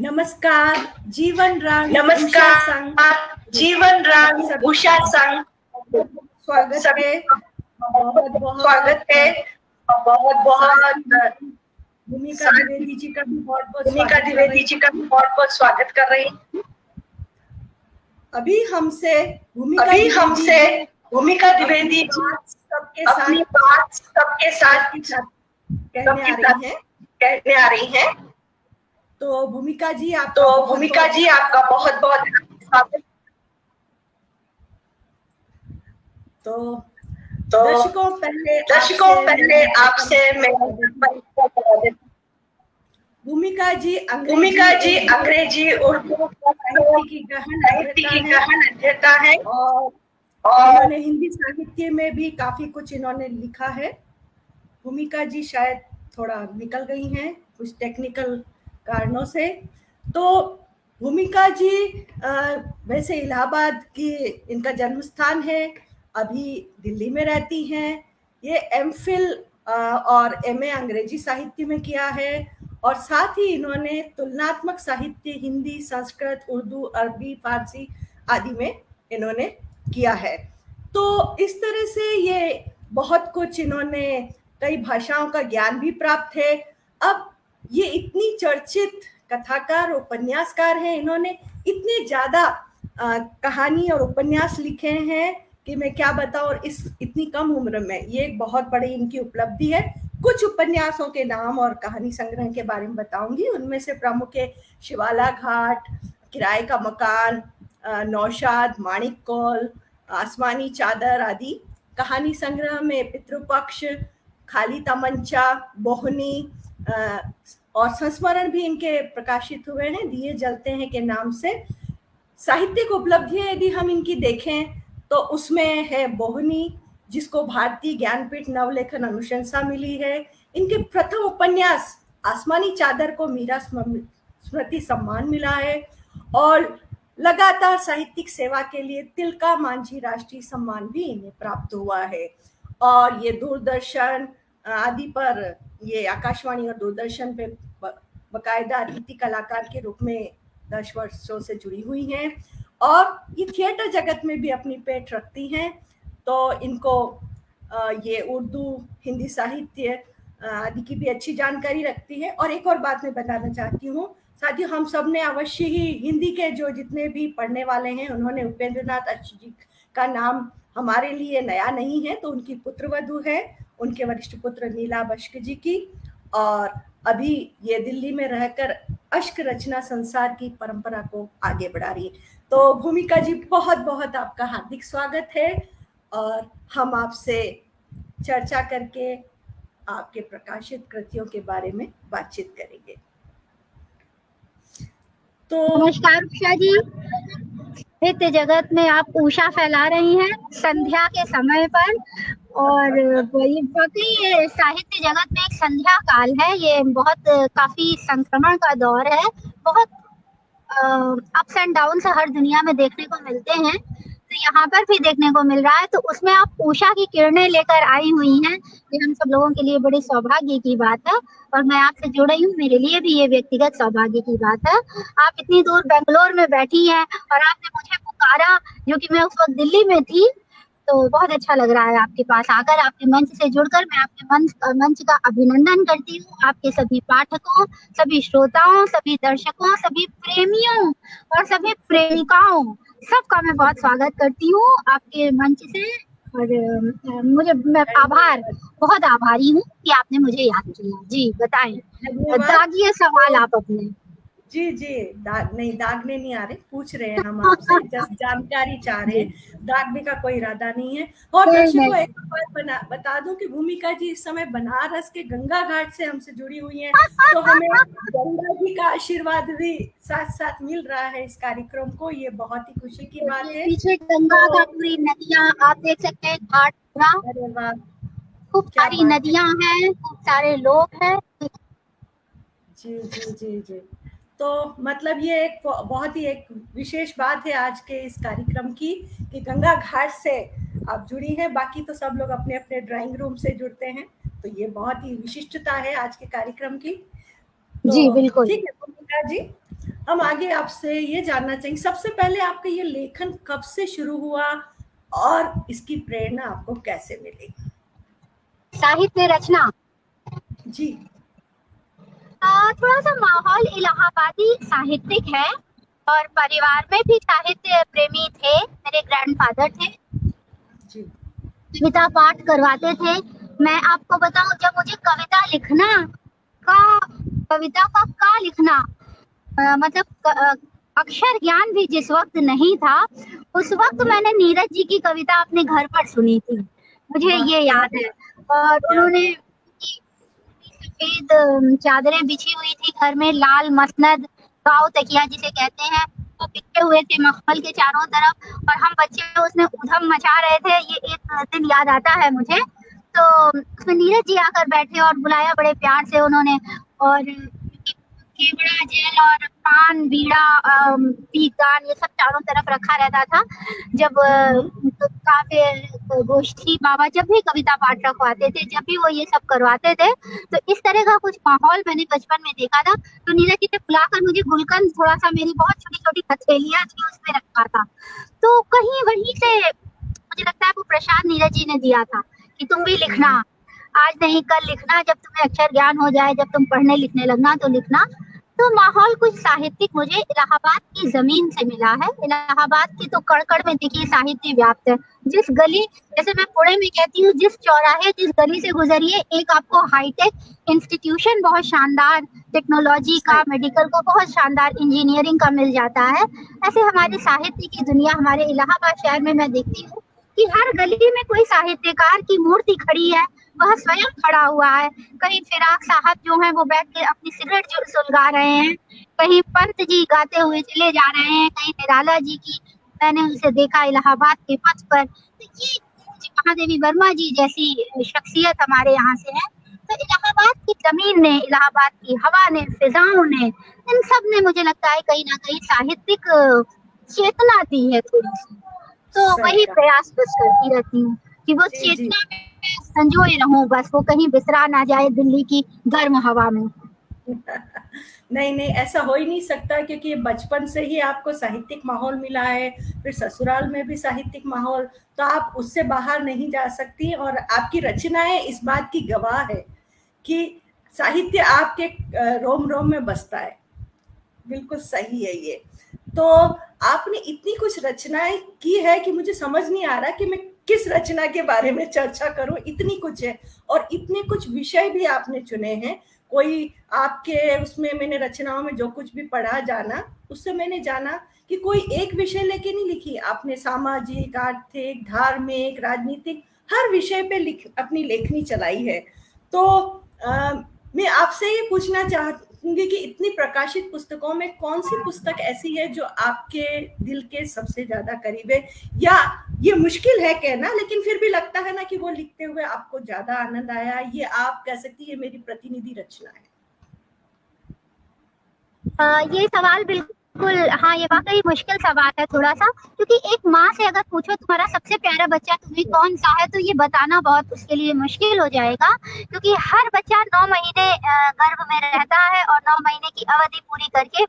नमस्कार जीवन रंग उषा संग स्वागत है। बहुत भूमिका द्विवेदी जी का भी बहुत स्वागत कर रही हूँ। अभी हमसे भूमिका द्विवेदी अपनी बात सबके साथ कहने आ रही हैं। तो भूमिका जी आपका बहुत स्वागत। तो दर्शकों पहले आपसे मैं भूमिका जी अंग्रेजी उर्दू साहित्य की गहन अध्येता है और उन्होंने हिंदी साहित्य में भी काफी कुछ इन्होंने लिखा है। भूमिका जी शायद थोड़ा निकल गई हैं कुछ टेक्निकल कारणों से। तो भूमिका जी वैसे इलाहाबाद की इनका जन्म स्थान है, अभी दिल्ली में रहती हैं। ये एमफिल और एमए अंग्रेजी साहित्य में किया है और साथ ही इन्होंने तुलनात्मक साहित्य हिंदी, संस्कृत, उर्दू, अरबी, फारसी आदि में इन्होंने किया है। तो इस तरह से ये बहुत कुछ इन्होंने कई भाषाओं का ज्ञान भी प्राप्त है। अब ये इतनी चर्चित कथाकार उपन्यासकार हैं, इन्होंने इतने ज्यादा कहानी और उपन्यास लिखे हैं कि मैं क्या बताऊं। और इस इतनी कम उम्र में ये एक बहुत बड़ी इनकी उपलब्धि है। कुछ उपन्यासों के नाम और कहानी संग्रह के बारे में बताऊंगी। उनमें से प्रमुख है शिवाला घाट, किराए का मकान, नौशाद, माणिक कौल, आसमानी चादर आदि। कहानी संग्रह में पितृपक्ष, खाली तमंचा, बोहनी और संस्मरण भी इनके प्रकाशित हुए हैं, दिए जलते हैं के नाम से। साहित्यिक उपलब्धियां यदि हम इनकी देखें तो उसमें है बोहनी, जिसको भारतीय ज्ञानपीठ नवलेखन अनुशंसा मिली है। इनके प्रथम उपन्यास आसमानी चादर को मीरा स्मृति सम्मान मिला है और लगातार साहित्यिक सेवा के लिए तिलका मांझी राष्ट्रीय सम्मान भी इन्हें प्राप्त हुआ है। और ये दूरदर्शन आदि पर, ये आकाशवाणी और दूरदर्शन पे बकायदा अतिथि कलाकार के रूप में 10 वर्षों से जुड़ी हुई हैं और ये थिएटर जगत में भी अपनी पेठ रखती हैं। तो इनको ये उर्दू, हिंदी साहित्य आदि की भी अच्छी जानकारी रखती है। और एक और बात मैं बताना चाहती हूँ, साथियों, हम सब ने अवश्य ही हिंदी के जो जितने भी पढ़ने वाले हैं, उन्होंने उपेंद्र नाथ अच्युत जी का नाम हमारे लिए नया नहीं है। तो उनकी पुत्रवधू है, उनके वरिष्ठ पुत्र नीला बख्श जी की, और अभी ये दिल्ली में रहकर अश्क रचना संसार की परंपरा को आगे बढ़ा रही है। तो भूमिका जी बहुत बहुत आपका हार्दिक स्वागत है और हम आपसे चर्चा करके आपके प्रकाशित कृतियों के बारे में बातचीत करेंगे। तो नमस्कार उषा जी, साहित्य जगत में आप उषा फैला रही हैं संध्या के समय पर। और ये साहित्य जगत में एक संध्या काल है, ये बहुत काफी संक्रमण का दौर है, बहुत अप्स एंड डाउन हर दुनिया में देखने को मिलते हैं, तो यहाँ पर भी देखने को मिल रहा है। तो उसमें आप उषा की किरणें लेकर आई हुई हैं, ये हम सब लोगों के लिए बड़े सौभाग्य की बात है और मैं आपसे जुड़ रही हूँ, मेरे लिए भी ये व्यक्तिगत सौभाग्य की बात है। आप इतनी दूर बेंगलोर में बैठी हैं और आपने मुझे पुकारा, जो कि मैं उस वक्त दिल्ली में थी। तो बहुत अच्छा लग रहा है आपके पास आकर, आपके मंच से जुड़कर। मैं आपके मंच का अभिनंदन करती हूँ, आपके सभी पाठकों, सभी श्रोताओं, सभी दर्शकों, सभी प्रेमियों और सभी प्रेमिकाओं, सबका मैं बहुत स्वागत करती हूँ आपके मंच से। और मैं बहुत आभारी हूँ कि आपने मुझे याद किया। जी बताएं, दागिए सवाल आप अपने। जी दागने नहीं आ रहे, पूछ रहे हैं हम आपसे, जस्ट जानकारी चाह रहे हैं, दागने का कोई इरादा नहीं है। और दर्शकों एक बात बता दूं कि भूमिका जी इस समय बनारस के गंगा घाट से हमसे जुड़ी हुई हैं, तो हमें गंगा जी का आशीर्वाद भी साथ साथ मिल रहा है इस कार्यक्रम को। ये बहुत ही खुशी की बात है। पीछे गंगा का पूरी नदियां आप देख सकते हैं, घाट पूरा, खूब सारी नदियां हैं, खूब सारे लोग हैं। जी जी जी जी तो मतलब ये एक बहुत ही एक विशेष बात है आज के इस कार्यक्रम की कि गंगा घाट से आप जुड़ी हैं। बाकी तो सब लोग अपने अपने ड्राइंग रूम से जुड़ते हैं, तो ये बहुत ही विशिष्टता है आज के कार्यक्रम की। तो जी बिल्कुल, ठीक है भूमिका जी, हम आगे आपसे ये जानना चाहेंगे, सबसे पहले आपका ये लेखन कब से शुरू हुआ और इसकी प्रेरणा आपको कैसे मिली? साहित्य रचना जी। थोड़ा सा माहौल इलाहाबादी साहित्यिक है और परिवार में भी साहित्य प्रेमी थे। मेरे ग्रैंडफादर थे, जी। कविता पाठ करवाते थे। मैं आपको बताऊं, जब मुझे कविता का लिखना मतलब अक्षर ज्ञान भी जिस वक्त नहीं था, उस वक्त मैंने नीरज जी की कविता अपने घर पर सुनी थी, मुझे ये याद है। और उन्होंने सफेद चादरें बिछी हुई थी घर में, लाल मसनद गाँव तकिया जिसे कहते हैं, वो बिछे हुए थे मखमल के चारों तरफ, और हम बच्चे उसमें उधम मचा रहे थे। ये एक दिन याद आता है मुझे। तो उसमें नीरज जी आकर बैठे और बुलाया बड़े प्यार से उन्होंने, और केवड़ा जेल और पान बीड़ा पीकान ये सब चारों तरफ रखा रहता था। जब काव्य गोष्ठी बाबा जब भी कविता पाठ रखवाते थे, जब भी वो ये सब करवाते थे, तो इस तरह का कुछ माहौल मैंने बचपन में देखा था। तो नीरज जी ने बुलाकर मुझे गुलकंद, थोड़ा सा मेरी बहुत छोटी छोटी हथेलियां थी, उसमें रखा था। तो कहीं वहीं से मुझे लगता है वो प्रसाद नीरज जी ने दिया था कि तुम भी लिखना, आज नहीं कल लिखना, जब तुम्हें अक्षर ज्ञान हो जाए, जब तुम पढ़ने लिखने लगना तो लिखना। तो माहौल कुछ साहित्यिक मुझे इलाहाबाद की जमीन से मिला है। इलाहाबाद की तो कड़-कड़ में देखिए साहित्य व्याप्त है। जिस गली, जैसे मैं पुणे में कहती हूँ, जिस चौराहे जिस गली से गुजरिए एक आपको हाईटेक इंस्टीट्यूशन बहुत शानदार टेक्नोलॉजी का, मेडिकल को बहुत शानदार इंजीनियरिंग का मिल जाता है। ऐसे हमारे साहित्य की दुनिया हमारे इलाहाबाद शहर में मैं देखती हूँ कि हर गली में कोई साहित्यकार की मूर्ति खड़ी है, वह स्वयं खड़ा हुआ है। कहीं फिराक साहब जो हैं वो बैठ के अपनी सिगरेट जो सुलगा रहे हैं, कहीं पंत जी गाते हुए चले जा रहे हैं, कहीं निराला जी की मैंने उसे देखा इलाहाबाद के पथ पर। तो ये महादेवी वर्मा जी जैसी शख्सियत हमारे यहाँ से है। तो इलाहाबाद की जमीन ने, इलाहाबाद की हवा ने, फिजाओं ने, इन सब ने मुझे लगता है कहीं ना कहीं साहित्यिक चेतना दी है थोड़ी सी। तो वही प्रयास बस करती रहती हूँ कि वो चेतना में संजोए रहूं, बस वो कहीं बिसरा ना जाए दिल्ली की गर्म हवा में। नहीं नहीं, ऐसा हो ही नहीं सकता, क्योंकि बचपन से ही आपको साहित्यिक माहौल मिला है, फिर ससुराल में भी साहित्यिक माहौल, तो आप उससे बाहर नहीं जा सकती। और आपकी रचनाएं इस बात की गवाह है कि साहित्य आपके रोम रोम में बसता है। बिल्कुल सही है ये। तो आपने इतनी कुछ रचनाएं की है कि मुझे समझ नहीं आ रहा कि मैं किस रचना के बारे में चर्चा करूं, इतनी कुछ है और इतने कुछ विषय भी आपने चुने हैं। कोई आपके उसमें मैंने रचनाओं में जो कुछ भी पढ़ा जाना, उससे मैंने जाना कि कोई एक विषय लेके नहीं लिखी आपने, सामाजिक, आर्थिक, धार्मिक, राजनीतिक, हर विषय पे अपनी लेखनी चलाई है। तो मैं आपसे ये पूछना चाहूंगी कि इतनी प्रकाशित पुस्तकों में कौन सी पुस्तक ऐसी है जो आपके दिल के सबसे ज्यादा करीब है, या ये मुश्किल है कहना, लेकिन फिर भी लगता है ना कि वो लिखते हुए आपको ज्यादा आनंद आया, ये आप कह सकती है मेरी प्रतिनिधि रचना है? ये सवाल बिल्कुल, हाँ ये वाकई मुश्किल सवाल है थोड़ा सा, क्योंकि एक माँ से अगर पूछो तुम्हारा सबसे प्यारा बच्चा तुम्हें कौन सा है, तो ये बताना बहुत उसके लिए मुश्किल हो जाएगा, क्योंकि हर बच्चा 9 महीने गर्भ में रहता है और 9 महीने की अवधि पूरी करके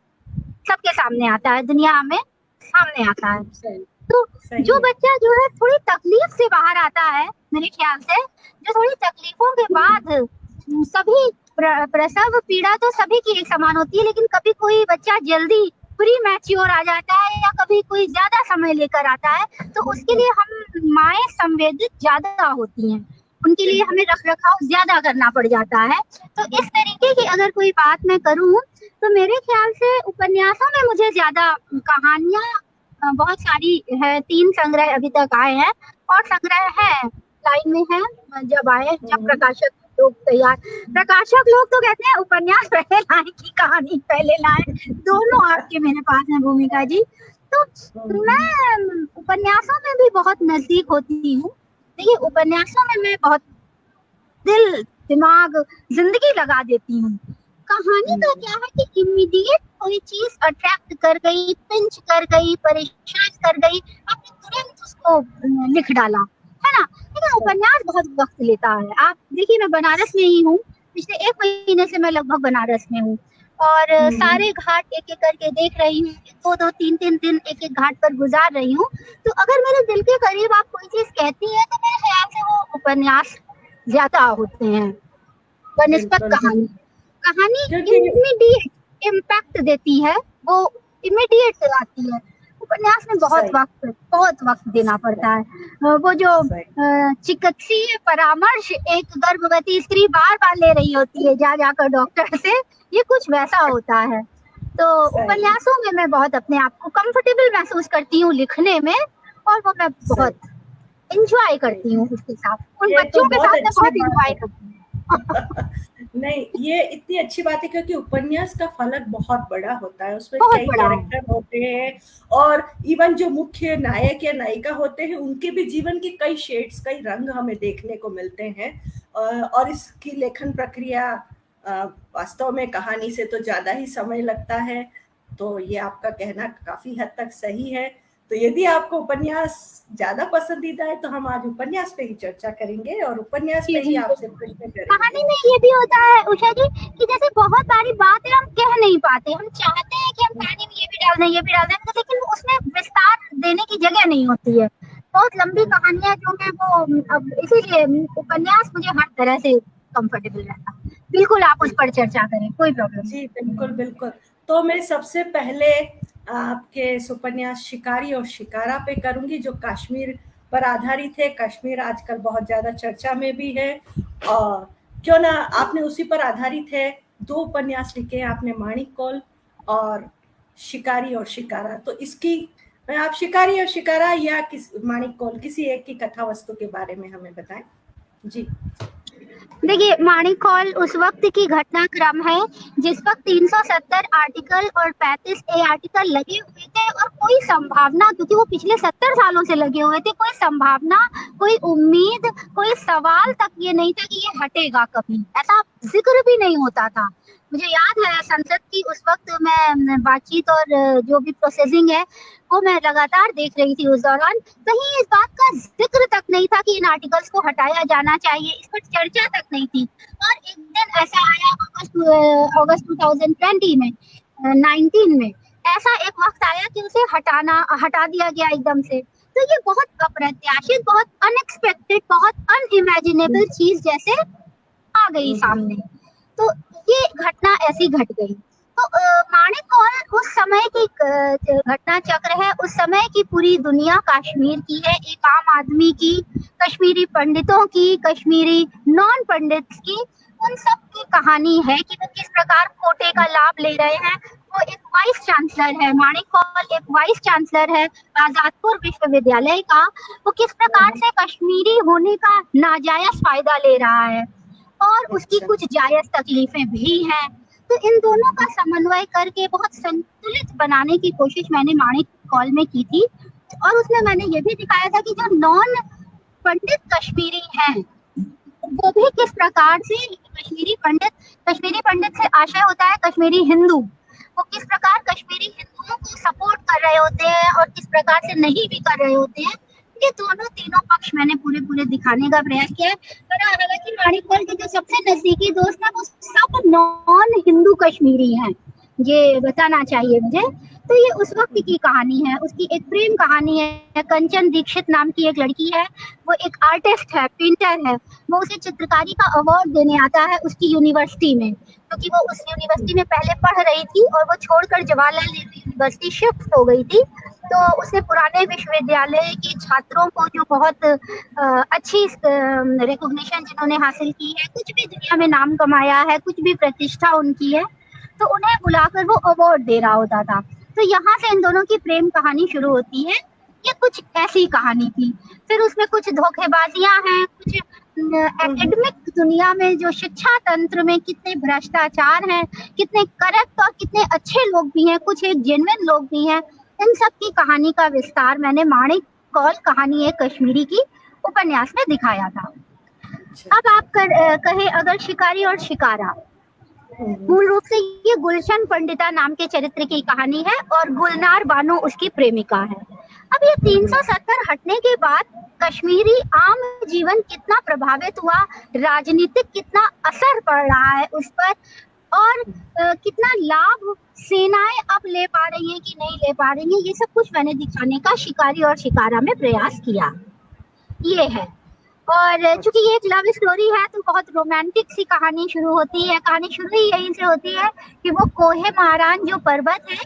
सबके सामने आता है, दुनिया में सामने आता है। तो जो बच्चा जो है थोड़ी तकलीफ से बाहर आता है, मेरे ख्याल से जो थोड़ी तकलीफों के बाद, सभी प्रसव पीड़ा तो सभी की एक समान होती है, लेकिन कभी कोई बच्चा जल्दी प्री मैच्योर आ जाता है या कभी कोई ज्यादा समय लेकर आता है, तो उसके लिए हम माएँ संवेदित ज्यादा होती हैं, उनके लिए हमें रख रखाव ज्यादा करना पड़ जाता है। तो इस तरीके की अगर कोई बात मैं करूं, तो मेरे ख्याल से उपन्यासों में मुझे ज्यादा, कहानियां बहुत सारी है, 3 संग्रह अभी तक आए हैं और संग्रह है लाइन में है, जब आए, जब प्रकाशक लोग तैयार, प्रकाशक लोग तो कहते हैं उपन्यास पहले लाएं की कहानी पहले लाएं, दोनों आपके मेरे पास है भूमिका जी। तो मैं उपन्यासों में भी बहुत नजदीक होती हूँ। देखिए उपन्यासों में मैं बहुत दिल दिमाग जिंदगी लगा देती हूँ। कहानी का क्या है कि इमीडिएट कोई चीज अट्रैक्ट कर गई, पिंच कर गई, परेशान कर गई, आपने तुरंत उसको लिख डाला, है ना। लेकिन उपन्यास बहुत वक्त लेता है। आप देखिए मैं बनारस में ही हूँ, पिछले 1 महीने से मैं लगभग बनारस में हूँ। और सारे घाट एक एक करके देख रही हूँ, 2-2 3-3 दिन एक एक घाट पर गुजार रही हूँ। तो अगर मेरे दिल के करीब आप कोई चीज कहती है तो मेरे ख्याल से वो उपन्यास ज्यादा होते हैं बनिस्बत बिल्कुल कहानी। कहानी क्योंकि इमीडिएट इम्पैक्ट देती है, वो इमीडिएट आती है। उपन्यास में बहुत वक्त देना पड़ता है। वो जो चिकित्सीय परामर्श एक गर्भवती स्त्री बार बार ले रही होती है जा जाकर डॉक्टर से, ये कुछ वैसा होता है। तो उपन्यासों में मैं बहुत अपने आप को कंफर्टेबल महसूस करती हूँ लिखने में, और वो मैं बहुत एंजॉय करती हूँ उसके साथ, उन बच्चों के साथ मैं बहुत एंजॉय करती हूँ। नहीं, ये इतनी अच्छी बात है क्योंकि उपन्यास का फलक बहुत बड़ा होता है, उसमें कई कैरेक्टर होते हैं और इवन जो मुख्य नायक या नायिका होते हैं उनके भी जीवन के कई शेड्स, कई रंग हमें देखने को मिलते हैं। और इसकी लेखन प्रक्रिया वास्तव में कहानी से तो ज्यादा ही समय लगता है, तो ये आपका कहना काफी हद तक सही है। तो यदि आपको उपन्यास ज्यादा पसंदीदा है तो हम आज उपन्यास पे ही चर्चा करेंगे और उपन्यास पे ही आपसे प्रश्न करेंगे। कहानी में ये भी होता है उषा जी कि जैसे बहुत सारी बातें हम कह नहीं पाते, हम चाहते हैं कि हम कहानी में ये भी डाल दें ये भी डाल दें, लेकिन उसमें विस्तार देने की जगह नहीं होती है। बहुत लंबी कहानियां जो है वो, अब इसीलिए उपन्यास मुझे हर तरह से कंफर्टेबल रहता। बिल्कुल आप उस पर चर्चा करें, कोई प्रॉब्लम जी बिल्कुल बिल्कुल। तो मैं सबसे पहले आपके उपन्यास शिकारी और शिकारा पे करूंगी, जो कश्मीर पर आधारित है। कश्मीर आजकल बहुत ज्यादा चर्चा में भी है, और क्यों ना आपने उसी पर आधारित है 2 उपन्यास लिखे हैं आपने, माणिक कौल और शिकारी और शिकारा। तो इसकी आप शिकारी और शिकारा या माणिक कौल, किसी एक की कथा वस्तु के बारे में हमें बताएं। जी देखिए, माणिक कौल उस वक्त की घटनाक्रम है जिस वक्त 370 आर्टिकल और 35 ए आर्टिकल लगे हुए थे, और कोई संभावना, क्योंकि वो पिछले 70 सालों से लगे हुए थे, कोई संभावना, कोई उम्मीद, कोई सवाल तक ये नहीं था कि ये हटेगा कभी, ऐसा जिक्र भी नहीं होता था। मुझे याद है संसद की उस वक्त मैं बातचीत और जो भी प्रोसेसिंग है वो मैं लगातार देख रही थी। उस दौरान कहीं इस बात का जिक्र तक नहीं था कि इन आर्टिकल्स को हटाया जाना चाहिए, इस पर चर्चा तक नहीं थी। और एक दिन ऐसा आया अगस्त 2020 में 19 में ऐसा एक वक्त आया कि उसे हटा दिया गया एकदम से। तो ये बहुत अप्रत्याशित, बहुत अनएक्सपेक्टेड, बहुत अनइमेजिनेबल चीज जैसे आ गई सामने। तो ये घटना ऐसी घट गई। तो माणिक कौल उस समय की घटना चक्र है, उस समय की पूरी दुनिया कश्मीर की है, एक आम आदमी की, कश्मीरी पंडितों की, कश्मीरी नॉन पंडित्स की, उन सब की कहानी है कि वो किस प्रकार कोटे का लाभ ले रहे हैं। वो एक वाइस चांसलर है, माणिक कौल एक वाइस चांसलर है आजादपुर विश्वविद्यालय का। वो किस प्रकार से कश्मीरी होने का नाजायज फायदा ले रहा है और उसकी कुछ जायज तकलीफें भी हैं। तो इन दोनों का समन्वय करके बहुत संतुलित बनाने की कोशिश मैंने माणिक कौल में की थी। और उसमें मैंने ये भी दिखाया था कि जो नॉन पंडित कश्मीरी हैं वो भी किस प्रकार से कश्मीरी पंडित से आशय होता है कश्मीरी हिंदू, वो किस प्रकार कश्मीरी हिंदुओं को सपोर्ट कर रहे होते हैं और किस प्रकार से नहीं भी कर रहे होते हैं। ये तीनों पक्ष मैंने पूरे दिखाने का प्रयास किया है। पर हालांकि माणिक कौल के जो सबसे नजदीकी दोस्त हैं वो सब नॉन हिंदू कश्मीरी हैं, ये बताना चाहिए मुझे। तो ये उस वक्त की कहानी है, उसकी एक प्रेम कहानी है। कंचन दीक्षित नाम की एक लड़की है, वो एक आर्टिस्ट है, पेंटर है। वो उसे चित्रकारी का अवार्ड देने आता है उसकी यूनिवर्सिटी में, क्योंकि वो उस यूनिवर्सिटी में पहले पढ़ रही थी और वो छोड़कर जवाहरलाल नेहरू यूनिवर्सिटी शिफ्ट हो गई थी। तो उसे पुराने विश्वविद्यालय के छात्रों को, जो बहुत अच्छी रिकॉग्निशन जिन्होंने हासिल की है, कुछ भी दुनिया में नाम कमाया है, कुछ भी प्रतिष्ठा उनकी है, तो उन्हें बुलाकर वो अवार्ड दे रहा होता था। तो यहाँ से इन दोनों की प्रेम कहानी शुरू होती है। ये कुछ ऐसी कहानी थी। फिर उसमें कुछ धोखेबाजियां हैं, कुछ एकेडमिक दुनिया में जो शिक्षा तंत्र में कितने भ्रष्टाचार हैं, कितने करप्ट और कितने अच्छे लोग भी हैं, कुछ एक जेन्युइन लोग भी हैं। इन सब की कहानी का विस्तार मैंने माणिक कौल कहानी एक कश्मीरी की उपन्यास में दिखाया था। अब आप कहे अगर शिकारी और शिकारा, मूल रूप से ये गुलशन पंडिता नाम के चरित्र की कहानी है और गुलनार बानो उसकी प्रेमिका है। अब ये 370 हटने के बाद कश्मीरी आम जीवन कितना प्रभावित हुआ, राजनीतिक कितना असर पड़ रहा है उस पर, और कितना लाभ सेनाएं अब ले पा रही हैं कि नहीं ले पा रही हैं, ये सब कुछ मैंने दिखाने का शिकारी और शिकारा में प्रयास किया। ये है। और चूंकि ये एक लव स्टोरी है तो बहुत रोमांटिक सी कहानी शुरू होती है। कहानी शुरू ही यहीं से होती है कि वो कोहे महारान जो पर्वत है,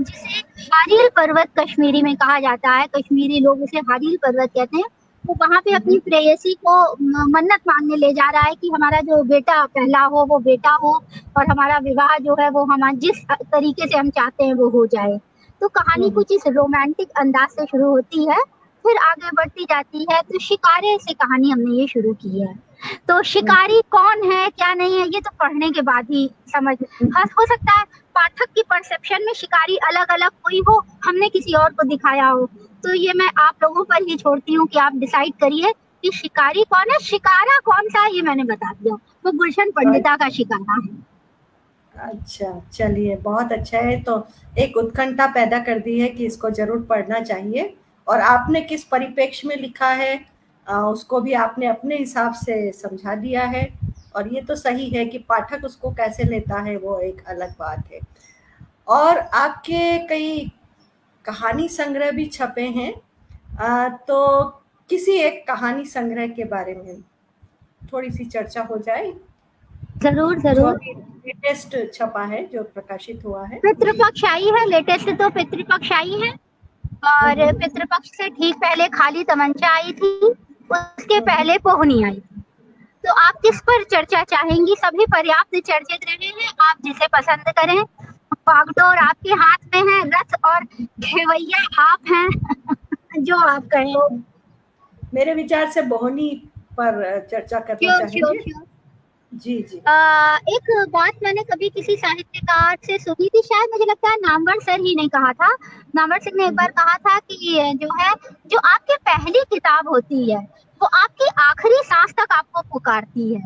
जिसे हारील पर्वत कश्मीरी में कहा जाता है, कश्मीरी लोग उसे हारील पर्वत कहते हैं, वो वहां पे अपनी प्रेयसी को मन्नत मांगने ले जा रहा है कि हमारा जो बेटा पहला हो वो बेटा हो और हमारा विवाह जो है वो हम जिस तरीके से हम चाहते हैं वो हो जाए। तो कहानी कुछ इस रोमांटिक अंदाज से शुरू होती है, फिर आगे बढ़ती जाती है। तो शिकारे से कहानी हमने ये शुरू की है। तो शिकारी कौन है क्या नहीं है ये तो पढ़ने के बाद ही समझ हो सकता है। पाठक की परसेप्शन में शिकारी अलग अलग कोई हो, हमने किसी और को दिखाया हो, तो ये मैं आप लोगों पर ही छोड़ती हूँ कि आप डिसाइड करिए कि शिकारी कौन है। शिकारा कौन सा है ये मैंने बता दिया, वो गुलशन पंडिता का शिकारा है। अच्छा, चलिए बहुत अच्छा है। तो एक उत्कंठा पैदा कर दी है कि इसको जरूर पढ़ना चाहिए। और आपने किस परिप्रेक्ष्य में लिखा है उसको भी आपने अपने हिसाब से समझा दिया है। और ये तो सही है कि पाठक उसको कैसे लेता है वो एक अलग बात है। और आपके कई कहानी संग्रह भी छपे हैं, तो किसी एक कहानी संग्रह के बारे में थोड़ी सी चर्चा हो जाए। जरूर जरूर। लेटेस्ट छपा है जो प्रकाशित हुआ है, पितृपक्ष आई है। लेटेस्ट तो पितृपक्ष आई है, और पितृपक्ष से ठीक पहले खाली तमंचा आई थी, उसके पहले पोहनी आई थी। तो आप किस पर चर्चा चाहेंगी? सभी पर्याप्त चर्चित रहे हैं, आप जिसे पसंद करें। बागडोर आपके हाथ में है, रथ और खेवैया आप हैं जो आप कहें। मेरे विचार से बोहनी पर चर्चा करना चाहिए। जी जी। एक बात मैंने कभी किसी साहित्यकार से सुनी थी, शायद मुझे लगता है नामवर सर ही ने कहा था। नामवर सिंह ने एक बार कहा था कि जो है जो आपकी पहली किताब होती है वो आपकी आखिरी सांस तक आपको पुकारती है।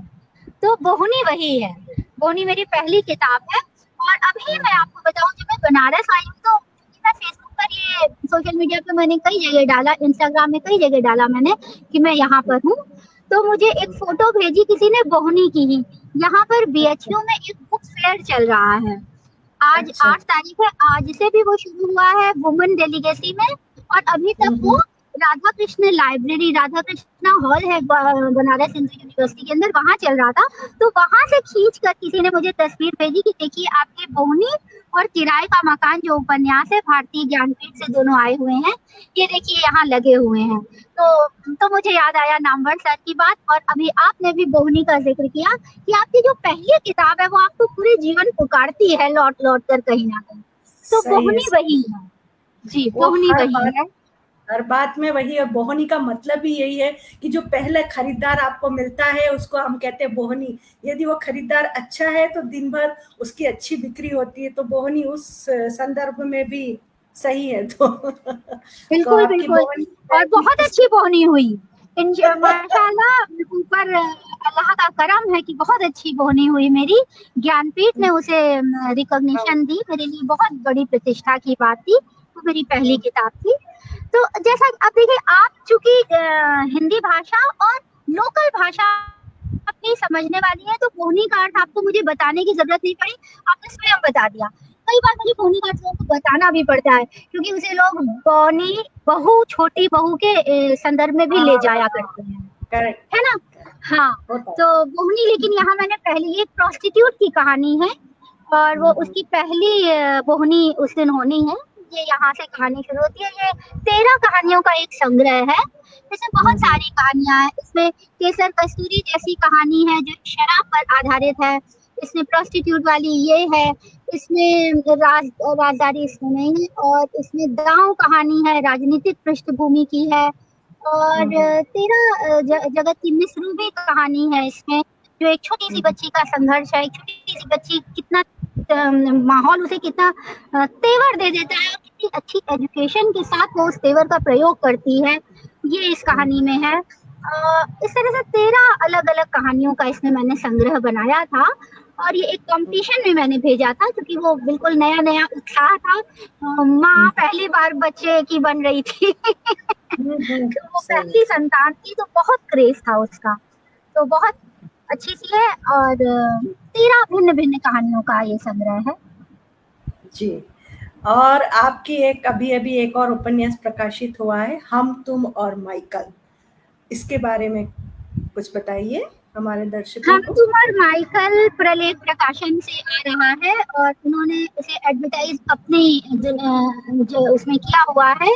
तो बोहनी वही है। बोहनी मेरी पहली किताब है। और अभी मैं आपको बताऊं, जब मैं बनारस आई हूँ तो मैं फेसबुक पर, ये सोशल मीडिया पे मैंने कई जगह डाला, इंस्टाग्राम में कई जगह डाला मैंने कि मैं यहाँ पर हूँ। तो मुझे एक फोटो भेजी किसी ने बोहनी की ही। यहाँ पर BHU में एक बुक फेयर चल रहा है। आज 8 तारीख है, आज से भी वो शुरू हुआ है वुमेन डेलीगेसी में। और अभी तक वो राधा कृष्ण लाइब्रेरी, राधा कृष्णा हॉल है बनारस हिंदू यूनिवर्सिटी के अंदर, वहां चल रहा था। तो वहां से खींच कर किसी ने मुझे तस्वीर भेजी कि देखिए आपके बोहनी और किराए का मकान जो उपन्यास है भारतीय ज्ञानपीठ से दोनों आए हुए हैं, ये देखिए यहाँ लगे हुए हैं। तो मुझे याद आया नामवर सर की बात। और अभी आपने भी बोहनी का जिक्र किया कि आपकी जो पहली किताब है वो आपको पूरे जीवन पुकारती है लौट लौट कर कहीं ना कहीं। तो बोहनी वही है जी, बोहनी वही है। हर बात में वही है। बोहनी का मतलब भी यही है कि जो पहले खरीदार आपको मिलता है उसको हम कहते हैं बोहनी। यदि वो खरीदार अच्छा है तो दिन भर उसकी अच्छी बिक्री होती है। तो बोहनी उस संदर्भ में भी सही है। तो बिल्कुल बिल्कुल। और बहुत अच्छी बोहनी हुई माशाल्लाह, ऊपर अल्लाह का करम है कि बहुत अच्छी बोहनी हुई मेरी। ज्ञानपीठ ने उसे रिकॉग्निशन दी, मेरे लिए बहुत बड़ी प्रतिष्ठा की बात थी। वो मेरी पहली किताब थी। तो जैसा अब देखिए, आप चूंकि हिंदी भाषा और लोकल भाषा अपनी समझने वाली है, तो बोहनी का अर्थ आपको मुझे बताने की जरूरत नहीं पड़ी, आपने स्वयं बता दिया। कई बार मुझे बोहनी का अर्थ को बताना भी पड़ता है, क्योंकि उसे लोग बोनी, बहू, छोटी बहू के संदर्भ में भी ले जाया करते हैं, है ना। हाँ, तो बोहनी, लेकिन यहाँ मैंने पहली एक प्रोस्टिट्यूट की कहानी है और वो उसकी पहली बोहनी उस दिन होनी है। ये यहाँ से कहानी शुरू होती है। ये 13 कहानियों का एक संग्रह है। इसमें बहुत सारी कहानियां हैं। इसमें केसर कस्तूरी जैसी कहानी है जो शराब पर आधारित है। इसमें प्रोस्टिट्यूट वाली ये है। इसमें राजदारी इसमें नहीं है। और इसमें दांव कहानी है, राजनीतिक पृष्ठभूमि की है। और 13 जगत की मिसरूबी कहानी है इसमें, जो एक छोटी सी बच्ची का संघर्ष है। एक छोटी सी बच्ची कितना माहौल उसे कितना तेवर दे देता है, कितनी अच्छी एजुकेशन के साथ वो उस तेवर का प्रयोग करती है, ये इस कहानी में है। इस तरह से 13 अलग अलग कहानियों का इसमें मैंने संग्रह बनाया था। और ये एक कंपटीशन में मैंने भेजा था, क्योंकि वो बिल्कुल नया नया उत्साह था। माँ पहली बार बच्चे की बन रही थी तो वो पहली संतान थी, तो बहुत क्रेज था उसका। तो बहुत अच्छी सी है और 13 भिन्न भिन्न कहानियों का ये संग्रह है। जी। और आपकी अभी एक और उपन्यास प्रकाशित हुआ है, हम तुम और माइकल, इसके बारे में कुछ बताइए हमारे दर्शकों हम को। तुम और माइकल प्रलेख प्रकाशन से आ रहा है और उन्होंने इसे एडवर्टाइज अपनी जो उसमें किया हुआ है।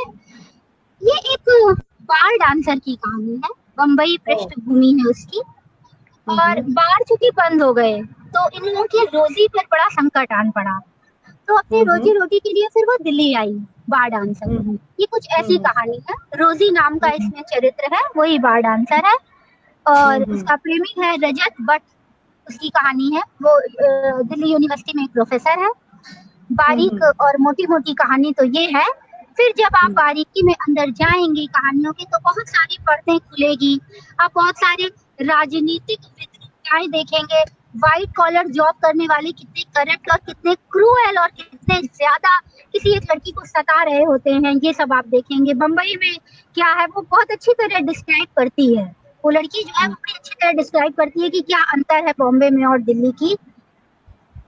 ये एक बार डांसर की कहानी है, बम्बई पृष्ठभूमि है उसकी। और बार चूंकि बंद हो गए तो इन लोगों की रोजी पर बड़ा संकट आन पड़ा, तो अपनी रोजी रोटी के लिए फिर वो दिल्ली आई बार डांसर। ये कुछ ऐसी कहानी है। रोजी नाम का इसमें चरित्र है, वही बार डांसर है और उसका प्रेमी है रजत भट्ट, उसकी कहानी है। वो दिल्ली यूनिवर्सिटी में एक प्रोफेसर है। बारीक और मोटी मोटी कहानी तो ये है। फिर जब आप बारीकी में अंदर जाएंगे कहानियों की तो बहुत सारी परतें खुलेगी। आप बहुत सारे राजनीतिक विद्रोहिताएं देखेंगे, व्हाइट कॉलर जॉब करने वाले कितने करप्ट और कितने क्रूएल और कितने ज्यादा किसी एक लड़की को सता रहे होते हैं, ये सब आप देखेंगे। बम्बई में क्या है वो बहुत अच्छी तरह डिस्क्राइब करती है, वो लड़की जो है वो बड़ी अच्छी तरह डिस्क्राइब करती है कि क्या अंतर है बॉम्बे में और दिल्ली की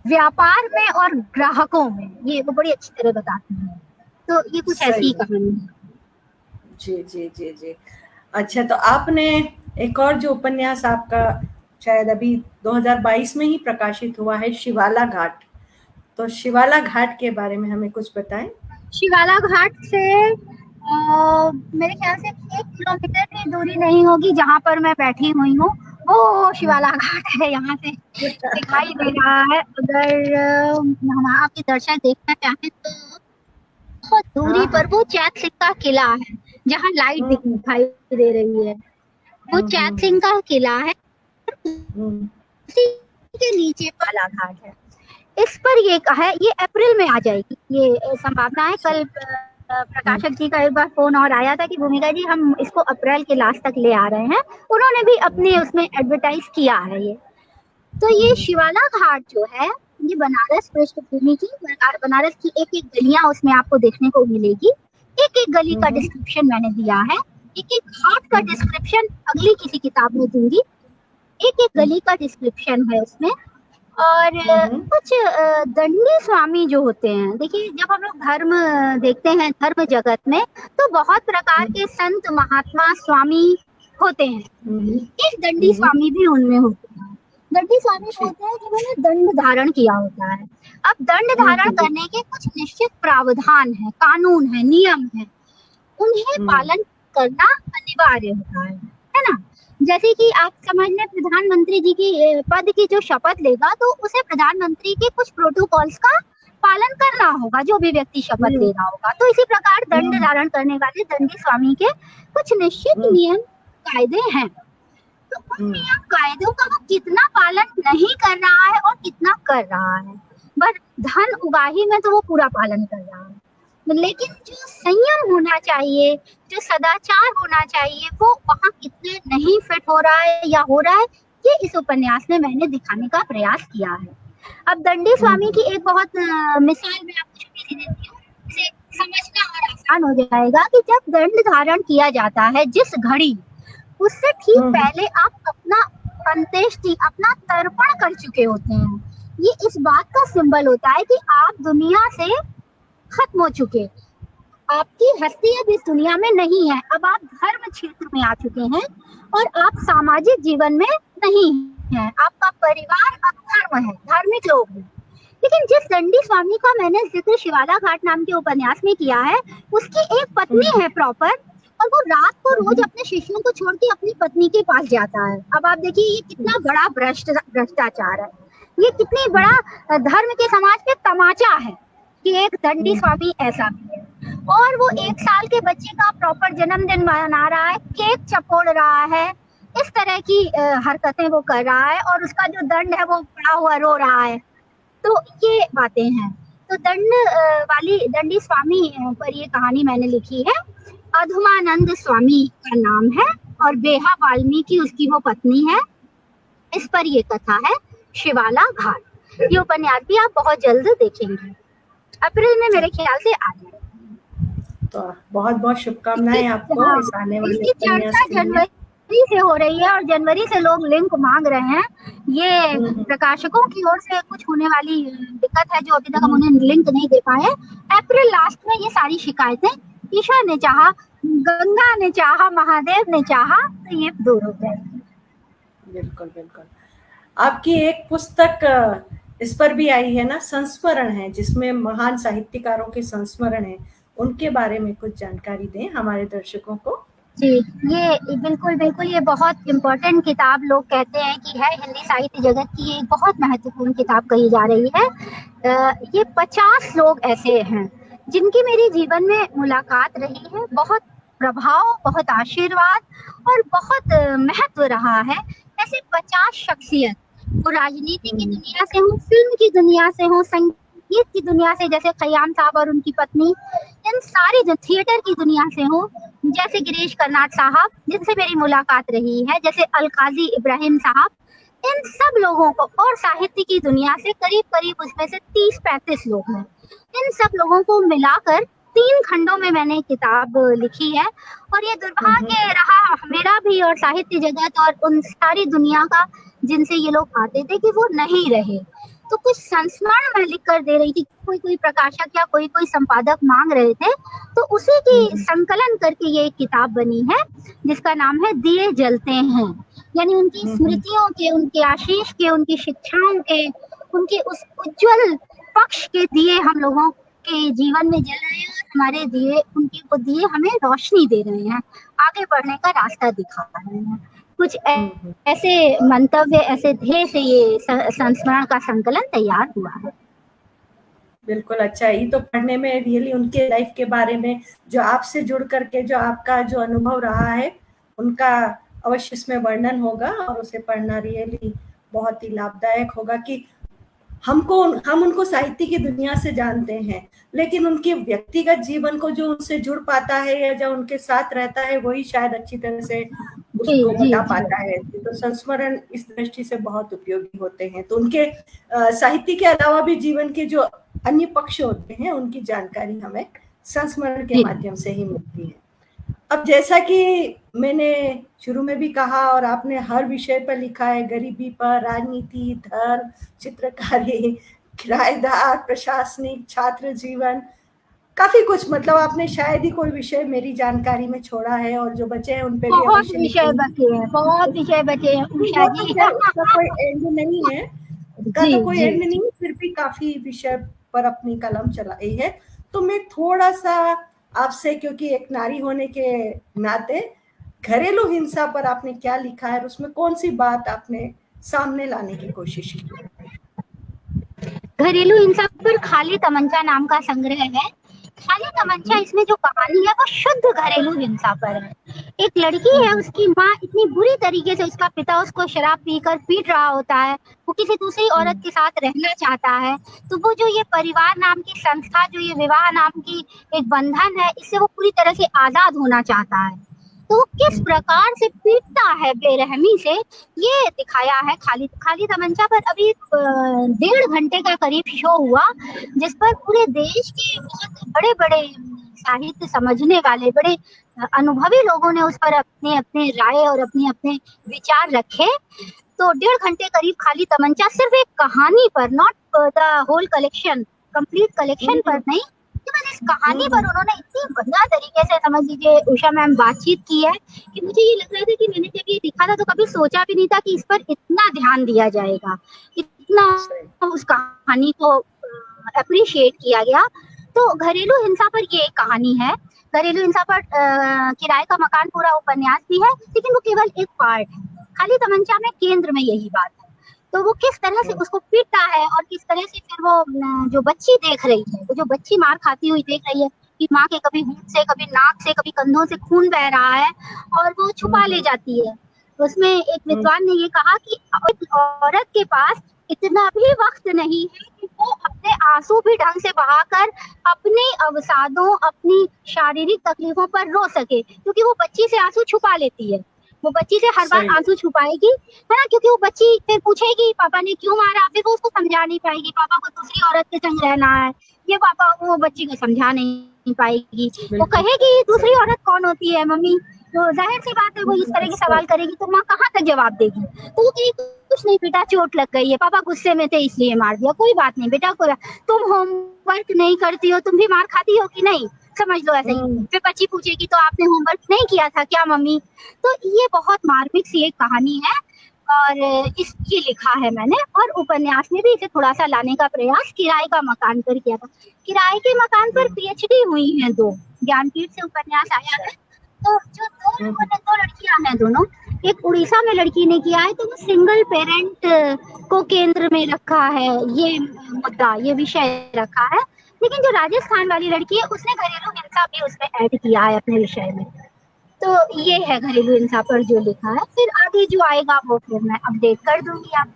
व्यापार में और ग्राहकों में, ये वो बड़ी अच्छी तरह बताती है। तो ये कुछ ऐसी कहानी है। जी जी जी जी। अच्छा, तो आपने एक और जो उपन्यास आपका शायद अभी 2022 में ही प्रकाशित हुआ है, शिवाला घाट, तो शिवाला घाट के बारे में हमें कुछ बताएं। शिवाला घाट से मेरे ख्याल से 1 किलोमीटर की दूरी नहीं होगी जहाँ पर मैं बैठी हुई हूँ, वो शिवाला घाट है, यहाँ से दिखाई दे रहा है। अगर हम आपके दर्शक देखना चाहें तो बहुत दूरी पर वो चैत सिंह का किला है, जहाँ लाइट दिखाई दे रही है, वो चैत सिंह का किला है। उसी के नीचे वाला घाट है। इस पर ये कहा है, ये अप्रैल में आ जाएगी, ये संभावना है। कल प्रकाशक जी का एक बार फोन और आया था कि भूमिका जी हम इसको अप्रैल के लास्ट तक ले आ रहे हैं, उन्होंने भी अपने उसमें एडवर्टाइज किया है ये। तो ये शिवाला घाट जो है ये बनारस पृष्ठभूमि की, बनारस की एक एक गलियां उसमें आपको देखने को मिलेगी। एक एक गली का डिस्क्रिप्शन मैंने दिया है, एक एक घाट का डिस्क्रिप्शन अगली किसी किताब में दूंगी। एक एक गली का डिस्क्रिप्शन है उसमें। और कुछ दंडी स्वामी जो होते हैं, देखिए जब हम लोग धर्म देखते हैं धर्म जगत में तो बहुत प्रकार के संत महात्मा स्वामी होते हैं। एक दंडी स्वामी भी उनमें होते हैं। दंडी स्वामी होते हैं जिन्होंने दंड धारण किया होता है। अब दंड धारण करने के कुछ निश्चित प्रावधान है, कानून है, नियम है, उन्हें पालन करना अनिवार्य होता है ना। जैसे कि आप समझ लें प्रधानमंत्री जी की पद की जो शपथ लेगा तो उसे प्रधानमंत्री के कुछ प्रोटोकॉल्स का पालन करना होगा, जो भी व्यक्ति शपथ ले रहा होगा। तो इसी प्रकार दंड धारण करने वाले दंडी स्वामी के कुछ निश्चित नियम कायदे हैं। तो उन नियम कायदों का वो कितना पालन नहीं कर रहा है और कितना कर रहा है, बस धन उगाही में तो वो पूरा पालन कर रहा है, लेकिन जो संयम होना चाहिए, जो सदाचार होना चाहिए, वो वहाँ कितना नहीं फिट हो रहा है या हो रहा है, ये इस उपन्यास में मैंने दिखाने का प्रयास किया है। अब दंडी स्वामी की एक बहुत मिसाल मैं आपको छोटी सी देती हूँ, इसे समझना और आसान हो जाएगा कि जब दंड धारण किया जाता है जिस घड़ी, उससे ठीक पहले आप अपना अंत्येष्टि, अपना तर्पण कर चुके होते हैं। ये इस बात का सिंबल होता है कि आप दुनिया से खत्म हो चुके, आपकी हस्ती अब इस दुनिया में नहीं है। अब आप धर्म क्षेत्र में आ चुके हैं और आप सामाजिक जीवन में नहीं हैं। आपका परिवार अब धर्म है, धार्मिक लोग हैं। लेकिन जिस दंडी स्वामी का मैंने जिक्र शिवाला घाट नाम के उपन्यास में किया है, उसकी एक पत्नी है प्रॉपर, और वो रात को रोज अपने शिष्यों को छोड़ के अपनी पत्नी के पास जाता है। अब आप देखिए ये कितना बड़ा भ्रष्टाचार है, ये कितनी बड़ा धर्म के समाज पे तमाचा है कि एक दंडी स्वामी ऐसा भी है। और वो 1 साल के बच्चे का प्रॉपर जन्मदिन मना रहा है, केक चपोड़ रहा है, इस तरह की हरकतें वो कर रहा है, और उसका जो दंड है वो पड़ा हुआ रो रहा है। तो ये बातें हैं। तो दंड वाली दंडी स्वामी पर ये कहानी मैंने लिखी है। अधुमानंद स्वामी का नाम है और बेहा वाल्मीकि उसकी वो पत्नी है। इस पर ये कथा है शिवाला घाट। ये उपन्यास भी आप बहुत जल्द देखेंगे, अप्रैल में मेरे ख्याल से आ जाए। तो बहुत बहुत शुभकामनाएं आपको इस आने वाले इसकी चर्चा जनवरी से हो रही है और जनवरी से लोग लिंक मांग रहे हैं। ये प्रकाशकों की ओर से कुछ होने वाली दिक्कत है जो अभी तक हम उन्हें लिंक नहीं दे पाए। अप्रैल लास्ट में ये सारी शिकायतें ईश्वर ने चाहा, गंगा ने चाहा, महादेव ने चाहा तो ये दूर हो जाएगी। बिल्कुल बिल्कुल। आपकी एक पुस्तक इस पर भी आई है ना, संस्मरण है, जिसमें महान साहित्यकारों के संस्मरण है, उनके बारे में कुछ जानकारी दें हमारे दर्शकों को। जी, ये बिल्कुल बिल्कुल ये बहुत इम्पोर्टेंट किताब लोग कहते हैं कि है हिंदी साहित्य जगत की, ये बहुत महत्वपूर्ण किताब कही जा रही है। ये 50 लोग ऐसे हैं जिनकी मेरी जीवन में मुलाकात रही है, बहुत प्रभाव, बहुत आशीर्वाद और बहुत महत्व रहा है। ऐसे 50 शख्सियत, वो राजनीति की दुनिया से हो, फिल्म की दुनिया से हो, संगीत की दुनिया से जैसे खयाम साहब और उनकी पत्नी, इन सारी जो थिएटर की दुनिया से हो जैसे गिरीश कर्नाड साहब जिनसे मेरी मुलाकात रही है, जैसे अलकाजी इब्राहिम साहब, इन सब लोगों को, और साहित्य की दुनिया से करीब करीब उसमें से 30-35 लोग हैं, इन सब लोगों को मिलाकर 3 खंडों में मैंने किताब लिखी है। और ये दुर्भाग्य रहा मेरा भी और साहित्य जगत और उन सारी दुनिया का जिनसे ये लोग आते थे कि वो नहीं रहे। तो कुछ संस्मरण मैं लिख कर दे रही थी, कोई प्रकाशक या कोई संपादक मांग रहे थे, तो उसी की संकलन करके ये एक किताब बनी है जिसका नाम है दिए जलते हैं। यानी उनकी स्मृतियों के, उनके आशीष के, उनकी शिक्षाओं के, उनके उस उज्जवल पक्ष के दिए हम लोगों के जीवन में जल रहे हैं और हमारे दिए, उनके वो दिए हमें रोशनी दे रहे हैं, आगे बढ़ने का रास्ता दिखा रहे हैं। कुछ ऐसे मंतव्य, ऐसे ध्येय से ये संस्मरण का संकलन तैयार हुआ है। बिल्कुल, अच्छा, ये तो पढ़ने में रियली उनके लाइफ के बारे में जो आपसे जुड़ करके जो आपका जो अनुभव रहा है उनका अवश्य इसमें वर्णन होगा, और उसे पढ़ना रियली बहुत ही लाभदायक होगा कि हम उनको साहित्य की दुनिया से जानते हैं, लेकिन उनके व्यक्तिगत जीवन को जो उनसे जुड़ पाता है या जो उनके साथ रहता है वही शायद अच्छी तरह से उसको बता पाता है। तो संस्मरण इस दृष्टि से बहुत उपयोगी होते हैं। तो उनके साहित्य के अलावा भी जीवन के जो अन्य पक्ष होते हैं उनकी जानकारी हमें संस्मरण के माध्यम से ही मिलती है। अब जैसा कि मैंने शुरू में भी कहा और आपने हर विषय पर लिखा है, गरीबी पर, राजनीति, धर्म, चित्रकारी, किराएदार, प्रशासनिक, छात्र जीवन, काफी कुछ, मतलब आपने शायद ही कोई विषय मेरी जानकारी में छोड़ा है, और जो बचे हैं उन पे भी बहुत विषय बचे हैं, बहुत विषय बचे हैं उषा जी। उसका कोई एंड नहीं है, उसका तो कोई एंड नहीं, फिर भी काफी विषय पर अपनी कलम चलाई है। तो मैं थोड़ा सा आपसे, क्योंकि एक नारी होने के नाते, घरेलू हिंसा पर आपने क्या लिखा है और उसमें कौन सी बात आपने सामने लाने की कोशिश की? घरेलू हिंसा पर खाली तमंचा नाम का संग्रह है। खाली तमंचा, इसमें जो कहानी है वो शुद्ध घरेलू हिंसा पर है। एक लड़की है, उसकी माँ इतनी बुरी तरीके से, उसका पिता उसको शराब पीकर पीट रहा होता है, वो किसी दूसरी औरत के साथ रहना चाहता है, तो वो जो ये परिवार नाम की संस्था, जो ये विवाह नाम की एक बंधन है, इससे वो पूरी तरह से आजाद होना चाहता है। तो वो किस प्रकार से पीटता है बेरहमी से, ये दिखाया है खाली तमंचा पर। अभी 1.5 घंटे का करीब शो हुआ, जिस पर पूरे देश के बहुत बड़े बड़े साहित्य समझने वाले, बड़े अनुभवी लोगों ने उस पर अपने अपने राय और अपने अपने विचार रखे। तो 1.5 घंटे करीब खाली तमंचा सिर्फ एक कहानी पर, not the whole collection, complete collection पर नहीं, केवल इस कहानी पर उन्होंने इतनी बढ़िया तरीके से, समझ लीजिए उषा मैम, बातचीत की है कि मुझे ये लग रहा था कि मैंने जब ये लिखा था तो कभी सोचा भी नहीं था कि इस पर इतना ध्यान दिया जाएगा, इतना उस कहानी को अप्रिशिएट किया गया। तो घरेलू हिंसा पर ये एक कहानी है। घरेलू हिंसा पर किराए का मकान पूरा उपन्यास भी है, लेकिन वो केवल एक पार्ट है। खाली तमंचा में केंद्र में यही बात है। तो वो किस तरह से उसको पीटता है और किस तरह से फिर वो जो बच्ची देख रही है, वो जो बच्ची मार खाती हुई देख रही है कि माँ के कभी होंठ से, कभी नाक से, कभी कंधों से खून बह रहा है और वो छुपा ले जाती है। उसमें एक विद्वान ने ये कहा कि औरत के पास इतना भी वक्त नहीं है कि वो अपने आंसू भी ढंग से बहाकर अपनी अवसादों, अपनी शारीरिक तकलीफों पर रो सके, क्योंकि वो बच्ची से आंसू छुपा लेती है। वो बच्ची से हर बार आंसू छुपाएगी, है ना, क्योंकि वो बच्ची फिर पूछेगी पापा ने क्यों मारा, फिर वो उसको समझा नहीं पाएगी, पापा को दूसरी औरत के संग रहना है, ये पापा वो बच्ची को समझा नहीं पाएगी। वो कहेगी दूसरी औरत कौन होती है मम्मी, तो जाहिर सी बात है वो इस तरह के सवाल करेगी तो माँ कहाँ तक जवाब देगी। तो वो कहेगी कुछ नहीं बेटा, चोट लग गई है, पापा गुस्से में थे इसलिए मार दिया, कोई बात नहीं बेटा, कोई तुम होमवर्क नहीं करती हो, तुम भी मार खाती हो कि नहीं, समझ लो ऐसे ही। फिर बच्ची पूछेगी तो आपने होमवर्क नहीं किया था क्या मम्मी। तो ये बहुत मार्मिक सी एक कहानी है और ये लिखा है मैंने, और उपन्यास में भी इसे थोड़ा सा लाने का प्रयास किराए का मकान पर किया था। किराए के मकान पर पीएचडी हुई है 2, ज्ञानपीठ से उपन्यास आया है। तो जो 2 लोगों ने, 2 लड़कियां हैं दोनों, एक उड़ीसा में लड़की ने किया है, तो वो सिंगल पेरेंट को केंद्र में रखा है, ये मुद्दा, ये विषय रखा है। लेकिन जो राजस्थान वाली लड़की है उसने घरेलू हिंसा भी उसमें ऐड किया है अपने विषय में। तो ये है घरेलू हिंसा पर जो लिखा है। फिर आगे जो आएगा वो फिर मैं अपडेट कर दूंगी आप।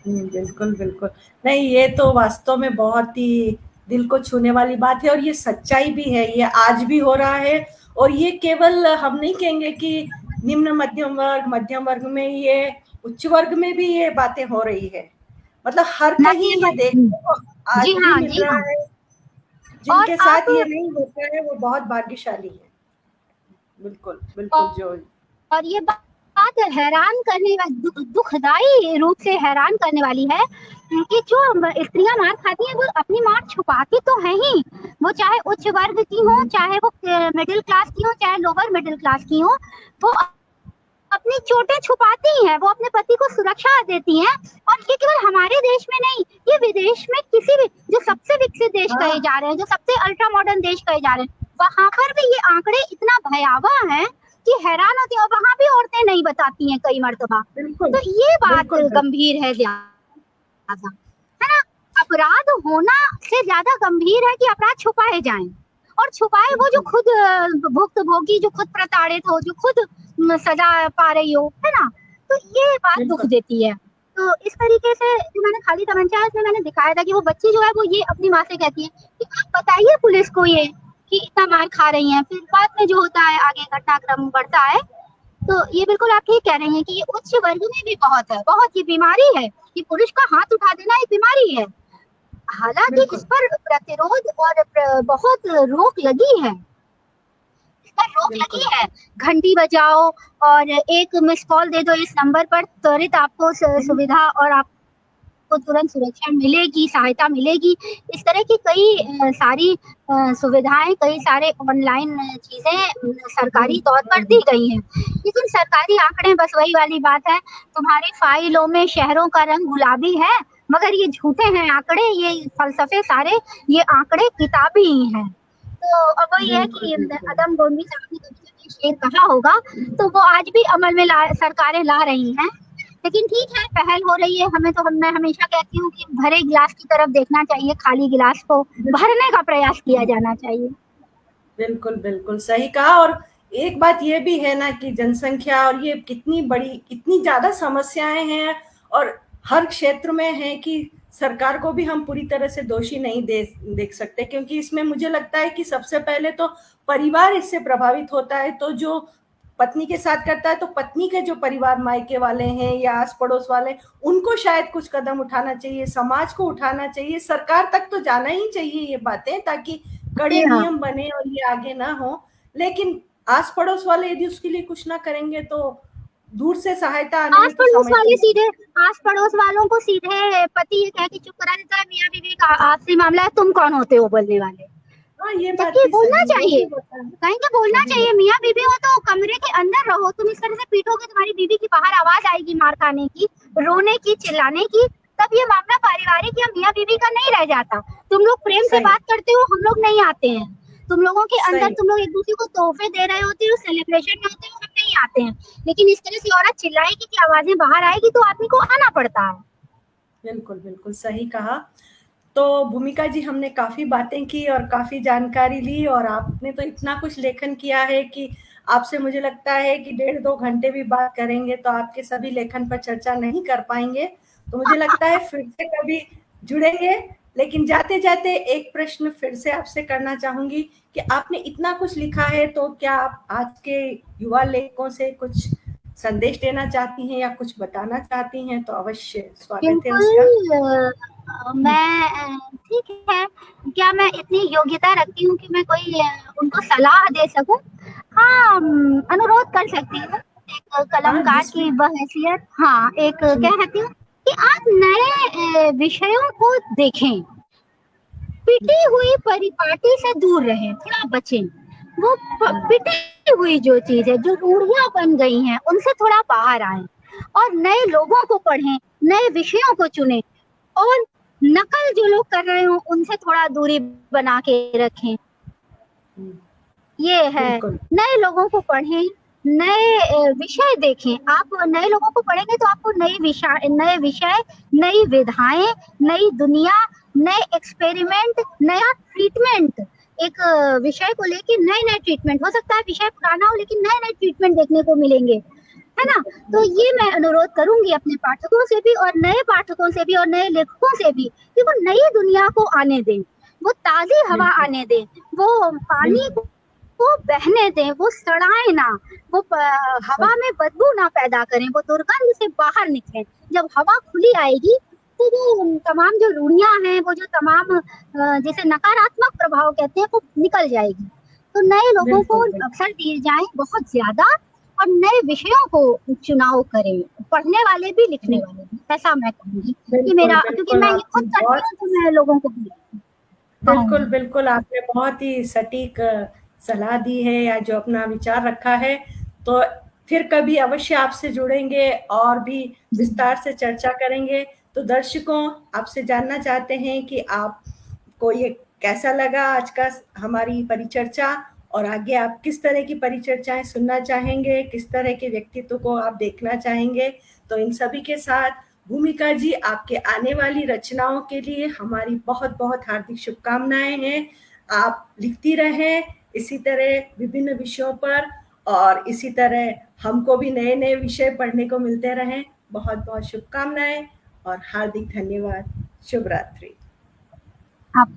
बिल्कुल बिल्कुल। नहीं, ये तो वास्तव में बहुत ही दिल को छूने वाली बात है और ये सच्चाई भी है, ये आज भी हो रहा है। और ये केवल हम नहीं कहेंगे कि निम्न मध्यम वर्ग में, ये उच्च वर्ग में भी ये बातें हो रही है। मतलब हर कहीं ये देखने को आज जी भी हाँ, मिल जी रहा हाँ। है। जिनके और साथ आप ये नहीं होता है वो बहुत भाग्यशाली है। बिल्कुल बिल्कुल। जो और ये बात हैरान करने वाली, दुखदाई रूप से हैरान करने वाली है कि जो स्त्रियां मार खाती हैं वो अपनी मार छुपाती तो है ही, वो चाहे उच्च वर्ग की हो, चाहे वो मिडिल क्लास की हो, चाहे लोअर मिडिल क्लास की हो, वो अपनी चोटें छुपाती हैं, वो अपने पति को सुरक्षा देती हैं। और ये केवल हमारे देश में नहीं, ये विदेश में किसी भी जो सबसे विकसित देश कहे जा रहे हैं, जो सबसे अल्ट्रा मॉडर्न देश कहे जा रहे हैं, वहां पर भी ये आंकड़े इतना भयावह हैं कि हैरान होती है। और वहां भी औरतें नहीं बताती हैं कई मर्तबा। तो ये बात गंभीर है ज्यादा, है ना। अपराध होना से ज्यादा गंभीर है कि अपराध छुपाए जाएं, और छुपाए वो जो खुद भुक्तभोगी, जो खुद प्रताड़ित हो, जो खुद सजा पा रही हो, है ना। तो ये बात दुख देती है। तो इस तरीके से जो मैंने खाली तमंचा है उसमें मैंने दिखाया था कि वो बच्ची जो है वो ये अपनी माँ से कहती है कि आप बताइए पुलिस को ये कि इतना मार खा रही हैं। फिर बाद में जो होता है आगे घटनाक्रम बढ़ता है। तो ये बिल्कुल आप ठीक कह रही हैं कि ये उच्च वर्ग में भी बहुत है, बहुत ही बीमारी है कि पुरुष का हाथ उठा देना एक बीमारी है। हालांकि इस पर प्रतिरोध और बहुत रोक लगी है, इस पर रोक लगी है। घंटी बजाओ और एक मिस कॉल दे दो इस नंबर पर, त्वरित आपको सुविधा और आपको तुरंत सुरक्षा मिलेगी, सहायता मिलेगी। इस तरह की कई सारी सुविधाएं, कई सारे ऑनलाइन चीजें सरकारी तौर पर दी गई हैं। लेकिन सरकारी आंकड़े, बस वही वाली बात है, तुम्हारी फाइलों में शहरों का रंग गुलाबी है, मगर ये झूठे हैं आंकड़े, ये फलसफे सारे, ये आंकड़े किताबी ही हैं। तो अब वही है कि अदम गोंदी साहब ने शेर कहा होगा, तो वो आज भी अमल में सरकारें ला रही हैं। लेकिन ठीक है, पहल हो रही है। मैं हमेशा कहती हूँ कि भरे गिलास की तरफ देखना चाहिए, खाली गिलास को भरने का प्रयास किया जाना चाहिए। बिल्कुल बिल्कुल सही कहा। और एक बात ये भी है ना कि जनसंख्या और ये कितनी बड़ी, इतनी ज्यादा समस्याएं हैं और हर क्षेत्र में है कि सरकार को भी हम पूरी तरह से दोषी नहीं देख सकते, क्योंकि इसमें मुझे लगता है कि सबसे पहले तो परिवार इससे प्रभावित होता है। तो जो पत्नी के साथ करता है तो पत्नी के जो परिवार, मायके वाले हैं या आस पड़ोस वाले, उनको शायद कुछ कदम उठाना चाहिए, समाज को उठाना चाहिए, सरकार तक तो जाना ही चाहिए ये बातें, ताकि कड़े नियम बने और ये आगे ना हो। लेकिन आस पड़ोस वाले यदि उसके लिए कुछ ना करेंगे तो दूर से सहायता आने आस पड़ोस वाले सीधे, आस पड़ोस वालों को सीधे पति ये कह के चुप करा देता है, मियां बीवी का आपसी मामला है, तुम कौन होते हो बोलने वाले। ये बात बोलना चाहिए, कहेंगे बोलना चाहिए, मियां बीवी हो तो कमरे के अंदर रहो, तुम इस तरह से पीटोगे तुम्हारी बीवी की बाहर आवाज आएगी मार खाने की, रोने की, चिल्लाने की, तब ये मामला पारिवारिक या मियां बीवी का नहीं रह जाता। तुम लोग प्रेम से बात करते हो, हम लोग नहीं आते हैं। तुम लोगों के अंदर तुम लोग एक दूसरे को तोहफे दे रहे होते हो, सेलिब्रेशन में होते हो, हम नहीं आते हैं। लेकिन इस तरह से औरत चिल्लाएगी कि आवाजें बाहर आएगी तो आदमी को आना पड़ता है। बिल्कुल बिल्कुल सही कहा। तो भूमिका जी, हमने काफी बातें की और काफी जानकारी ली, और आपने तो इतना कुछ लेखन किया है कि आपसे मुझे लगता है कि 1.5-2 घंटे भी बात करेंगे तो आपके सभी लेखन पर चर्चा नहीं कर पाएंगे। तो मुझे लगता है फिर से कभी जुड़ेंगे। लेकिन जाते जाते एक प्रश्न फिर से आपसे करना चाहूंगी कि आपने इतना कुछ लिखा है, तो क्या आप आज के युवा लेखकों से कुछ संदेश देना चाहती हैं या कुछ बताना चाहती हैं? तो अवश्य स्वागत है उसका। मैं ठीक है, क्या मैं इतनी योग्यता रखती हूँ कि मैं कोई उनको सलाह दे सकूं? हाँ, अनुरोध कर सकती हूँ एक कलमकार की बहैसियत। हाँ, एक कह सकती हूँ कि आप नए विषयों को देखें, पिटी हुई परिपाटी से दूर रहें, थोड़ा बचें। वो पिटी हुई जो चीज है, जो रूढ़ियां बन गई हैं, उनसे थोड़ा बाहर आए और नए लोगों को पढ़ें, नए विषयों को चुनें और नकल जो लोग कर रहे हो उनसे थोड़ा दूरी बना के रखें। ये है, नए लोगों को पढ़ें, नए विषय देखें। आप नए लोगों को पढ़ेंगे तो आपको नए विषय, नई विधाएं, नई दुनिया, नए एक्सपेरिमेंट, नया ट्रीटमेंट, एक विषय को लेके नए ट्रीटमेंट। हो सकता है विषय पुराना हो लेकिन नए ट्रीटमेंट देखने को मिलेंगे, है ना। तो ये मैं अनुरोध करूंगी अपने पाठकों से भी और नए पाठकों से भी और नए लेखकों से भी कि वो नई दुनिया को आने दें, वो ताजी हवा आने दें, वो पानी को बहने दें, वो सड़ाए ना, वो हवा में बदबू ना पैदा करें, वो दुर्गंध से बाहर निकलें। जब हवा खुली आएगी तो वो तमाम जो रूढ़ियां हैं, वो जो तमाम जिसे नकारात्मक प्रभाव कहते हैं, वो निकल जाएगी। तो नए लोगों को अवसर दिए जाएं बहुत ज्यादा और नए विषयों को चुनाव करें, पढ़ने वाले भी लिखने वाले भी, ऐसा मैं कहूँगी कि मेरा, क्योंकि मैं ये खुद करती हूँ तो मैं लोगों को भी। बिल्कुल बिल्कुल, आपने बहुत ही सटीक सलाह दी है या जो अपना विचार रखा है। तो फिर कभी अवश्य आपसे जुड़ेंगे और भी विस्तार से चर्चा करेंगे। तो दर्शकों, आपसे जानना चाहते हैं कि आपको ये कैसा लगा आज का हमारी परिचर्चा और आगे आप किस तरह की परिचर्चाएं सुनना चाहेंगे, किस तरह के व्यक्तित्व को आप देखना चाहेंगे। तो इन सभी के साथ भूमिका जी, आपके आने वाली रचनाओं के लिए हमारी बहुत बहुत हार्दिक शुभकामनाएं हैं। आप लिखती रहें इसी तरह विभिन्न विषयों पर और इसी तरह हमको भी नए नए विषय पढ़ने को मिलते रहें। बहुत बहुत शुभकामनाएं और हार्दिक धन्यवाद। शुभ रात्रि। आप